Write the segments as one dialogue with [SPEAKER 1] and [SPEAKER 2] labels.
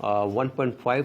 [SPEAKER 1] 1.5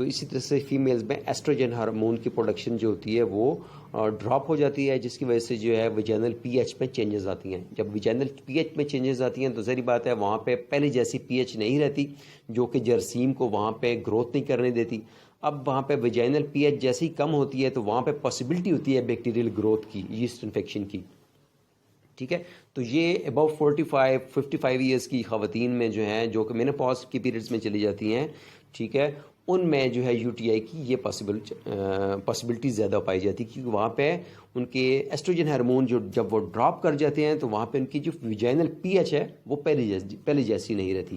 [SPEAKER 1] تو اسی طرح سے فیمیلز میں ایسٹروجن ہارمون کی پروڈکشن جو ہوتی ہے وہ ڈراپ ہو جاتی ہے، جس کی وجہ سے جو ہے ویجینل پی ایچ میں چینجز آتی ہیں. جب ویجینل پی ایچ میں چینجز آتی ہیں تو ظاہری بات ہے وہاں پہ پہلے جیسی پی ایچ نہیں رہتی جو کہ جراثیم کو وہاں پہ گروتھ نہیں کرنے دیتی. اب وہاں پہ ویجینل پی ایچ جیسی کم ہوتی ہے تو وہاں پہ پاسبلٹی ہوتی ہے بیکٹیریل گروتھ کی، یسٹ انفیکشن کی. ٹھیک ہے، تو یہ ابو 55 ایئرس کی خواتین میں جو ہیں جو کہ مینوپاز کی پیریڈز میں چلی جاتی ہیں، ٹھیک ہے، ان میں جو ہے یو ٹی آئی کی یہ پاسبلٹی زیادہ پائی جاتی ہے، کیونکہ وہاں پہ ان کے ایسٹروجن ہارمون جب وہ ڈراپ کر جاتے ہیں تو وہاں پہ ان کی جو ویجینل پی ایچ ہے وہ پہلے جیسی نہیں رہتی.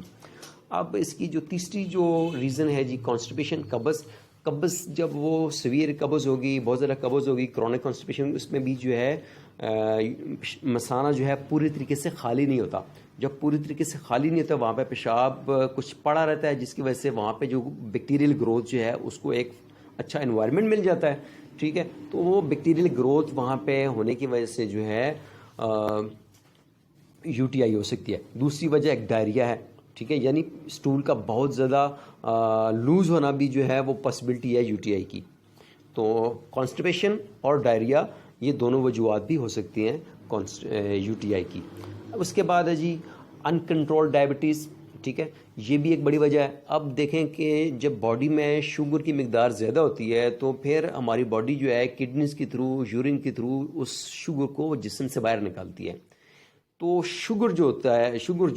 [SPEAKER 1] اب اس کی جو تیسری جو ریزن ہے جی کانسٹیپیشن، قبض جب وہ سویر قبض ہوگی، بہت زیادہ قبض ہوگی، کرونک کانسٹیپیشن، اس میں بھی جو ہے مثانہ جو ہے پوری طریقے سے خالی نہیں ہوتا. جب پوری طریقے سے خالی نہیں ہوتا وہاں پہ پیشاب کچھ پڑا رہتا ہے، جس کی وجہ سے وہاں پہ جو بیکٹیریل گروتھ جو ہے اس کو ایک اچھا انوائرمنٹ مل جاتا ہے. ٹھیک ہے، تو وہ بیکٹیریل گروتھ وہاں پہ ہونے کی وجہ سے جو ہے یو ٹی آئی ہو سکتی ہے. دوسری وجہ ایک ڈائریا ہے. ٹھیک ہے، یعنی اسٹول کا بہت زیادہ لوز ہونا بھی جو ہے وہ پاسبلٹی ہے یو ٹی آئی کی. تو کانسٹیپیشن اور ڈائریا یہ دونوں وجوہات بھی ہو سکتی ہیں یو ٹی آئی کی. اس کے بعد ہے جی انکنٹرول ڈائبٹیز. ٹھیک ہے، یہ بھی ایک بڑی وجہ ہے. اب دیکھیں کہ جب باڈی میں شوگر کی مقدار زیادہ ہوتی ہے تو پھر ہماری باڈی جو ہے کڈنیز کے تھرو، یورین کے تھرو اس شوگر کو جسم سے باہر نکالتی ہے. تو شوگر جو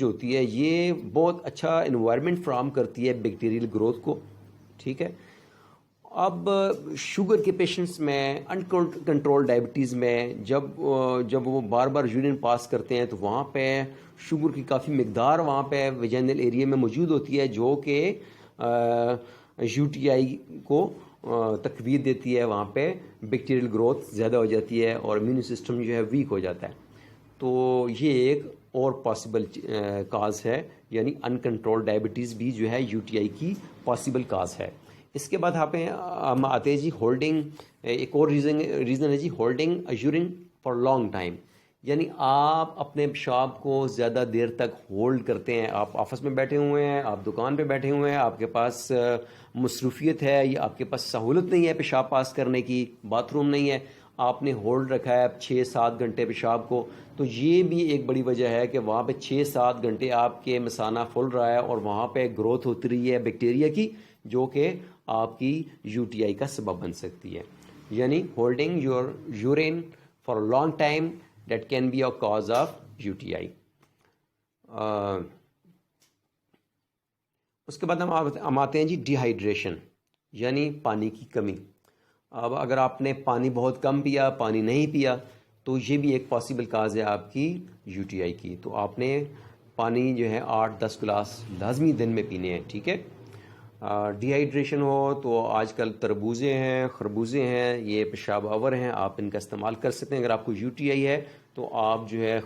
[SPEAKER 1] ہوتی ہے یہ بہت اچھا انوائرمنٹ فراہم کرتی ہے بیکٹیریل گروتھ کو. ٹھیک ہے، اب شوگر کے پیشنٹس میں انکنٹرول ڈائبٹیز میں جب وہ بار بار یورین پاس کرتے ہیں تو وہاں پہ شوگر کی کافی مقدار وہاں پہ ویجینل ایریا میں موجود ہوتی ہے جو کہ یو ٹی آئی کو تقویت دیتی ہے. وہاں پہ بیکٹیریل گروتھ زیادہ ہو جاتی ہے اور امیون سسٹم جو ہے ویک ہو جاتا ہے. تو یہ ایک اور پاسبل کاز ہے، یعنی انکنٹرول ڈائبٹیز بھی جو ہے یو ٹی آئی کی پاسبل کاز ہے. اس کے بعد ہم آتے ہیں جی ہولڈنگ. ایک اور ریزن ہے جی holding urine for long time, یعنی آپ اپنے پیشاب کو زیادہ دیر تک ہولڈ کرتے ہیں. آپ آفس میں بیٹھے ہوئے ہیں، آپ دکان پہ بیٹھے ہوئے ہیں، آپ کے پاس مصروفیت ہے یا آپ کے پاس سہولت نہیں ہے پیشاب پاس کرنے کی، باتھ روم نہیں ہے، آپ نے ہولڈ رکھا ہے 6-7 گھنٹے پیشاب کو. تو یہ بھی ایک بڑی وجہ ہے کہ وہاں پہ 6-7 گھنٹے آپ کے مثانہ پھول رہا ہے اور وہاں پہ گروتھ ہوتی رہی ہے بیکٹیریا کی جو کہ آپ کی یو ٹی آئی کا سبب بن سکتی ہے. یعنی holding your urine for long time that can be a cause of U T I. اس کے بعد ہم آتے ہیں جی ڈی ہائیڈریشن، یعنی پانی کی کمی. اب اگر آپ نے پانی بہت کم پیا، پانی نہیں پیا، تو یہ بھی ایک پاسبل کاز ہے آپ کی یو ٹی آئی کی. تو آپ نے پانی جو ہے 8-10 گلاس لازمی دن میں پینے ہیں. ٹھیک ہے، ڈی ہائیڈریشن ہو تو آج کل تربوزے ہیں، خربوزے ہیں، یہ پیشاب آور ہیں، آپ ان کا استعمال کر سکتے ہیں. اگر آپ کو یو ٹی آئی ہے تو آپ جو ہے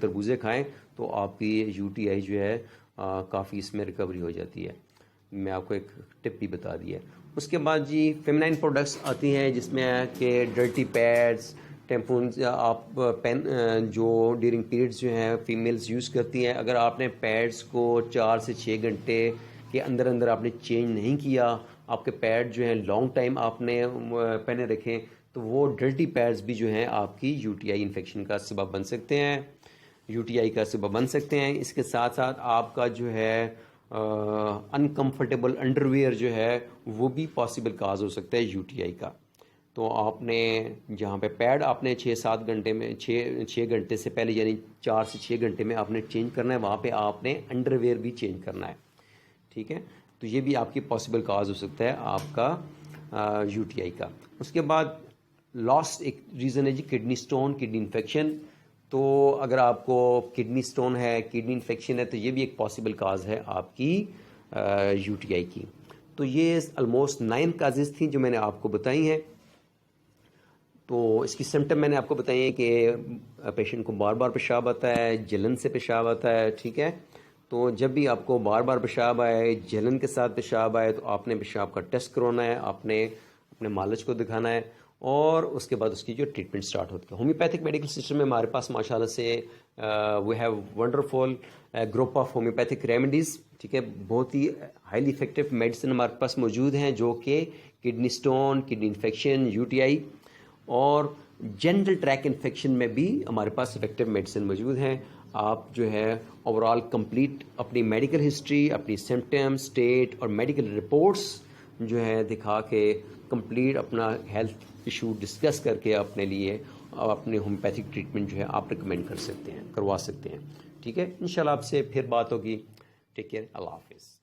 [SPEAKER 1] تربوزے کھائیں تو آپ کی یو ٹی آئی جو ہے کافی اس میں ریکوری ہو جاتی ہے. میں آپ کو ایک ٹپ بھی بتا دی ہے. اس کے بعد جی فیمنائن پروڈکٹس آتی ہیں جس میں کہ ڈرٹی پیڈز، ٹیمپونز، آپ پین جو ڈیورنگ پیریڈز جو ہیں فیمیلز یوز کرتی ہیں. اگر آپ نے پیڈز کو 4 سے 6 گھنٹے کے اندر آپ نے چینج نہیں کیا، آپ کے پیڈ جو ہیں لانگ ٹائم آپ نے پہنے رکھیں، تو وہ ڈرٹی پیڈز بھی جو ہیں آپ کی یو ٹی آئی انفیکشن کا سبب بن سکتے ہیں، یو ٹی آئی کا سبب بن سکتے ہیں. اس کے ساتھ ساتھ آپ کا جو ہے انکمفرٹیبل انڈر ویئر جو ہے وہ بھی پاسبل کاز ہو سکتا ہے یو ٹی آئی کا. تو آپ نے جہاں پہ پیڈ آپ نے 6-7 گھنٹے میں 6 گھنٹے سے پہلے یعنی 4 سے 6 گھنٹے میں آپ نے چینج کرنا ہے، وہاں پہ آپ نے انڈر ویئر بھی چینج کرنا ہے. ٹھیک ہے، تو یہ بھی آپ کی پاسبل کاز ہو سکتا ہے آپ کا یو ٹی آئی کا. اس کے بعد لاسٹ ایک ریزن ہے جی کڈنی سٹون، کڈنی انفیکشن. تو اگر آپ کو کڈنی سٹون ہے، کڈنی انفیکشن ہے، تو یہ بھی ایک پاسبل کاز ہے آپ کی یو ٹی آئی کی. تو یہ آلموسٹ 9 کازز تھیں جو میں نے آپ کو بتائی ہیں. تو اس کی سمٹم میں نے آپ کو بتائی ہے کہ پیشنٹ کو بار بار پیشاب آتا ہے، جلن سے پیشاب آتا ہے. ٹھیک ہے، تو جب بھی آپ کو بار بار پیشاب آئے، جلن کے ساتھ پیشاب آئے، تو آپ نے پیشاب کا ٹیسٹ کروانا ہے، آپ نے اپنے معالج کو دکھانا ہے. اور اس کے بعد اس کی جو ٹریٹمنٹ سٹارٹ ہوتی ہے. ہومیوپیتھک میڈیکل سسٹم میں ہمارے پاس ماشاء اللہ سے we have wonderful group of homeopathic remedies. ٹھیک ہے, بہت ہی ہائیلی افیکٹو میڈیسن ہمارے پاس موجود ہیں جو کہ kidney stone, kidney infection, UTI اور جنرل ٹریک انفیکشن میں بھی ہمارے پاس افیکٹو میڈیسن موجود ہیں. آپ جو ہے اوور آل کمپلیٹ اپنی میڈیکل ہسٹری, اپنی سمٹم, اسٹیٹ اور میڈیکل رپورٹس جو ہے دکھا کے کمپلیٹ اپنا ہیلتھ ایشو ڈسکس کر کے اپنے لیے اپنے ہومیوپیتھک ٹریٹمنٹ جو ہے آپ ریکمینڈ کر سکتے ہیں, کروا سکتے ہیں. ٹھیک ہے, انشاءاللہ آپ سے پھر بات ہوگی. ٹیک کیئر, اللہ حافظ.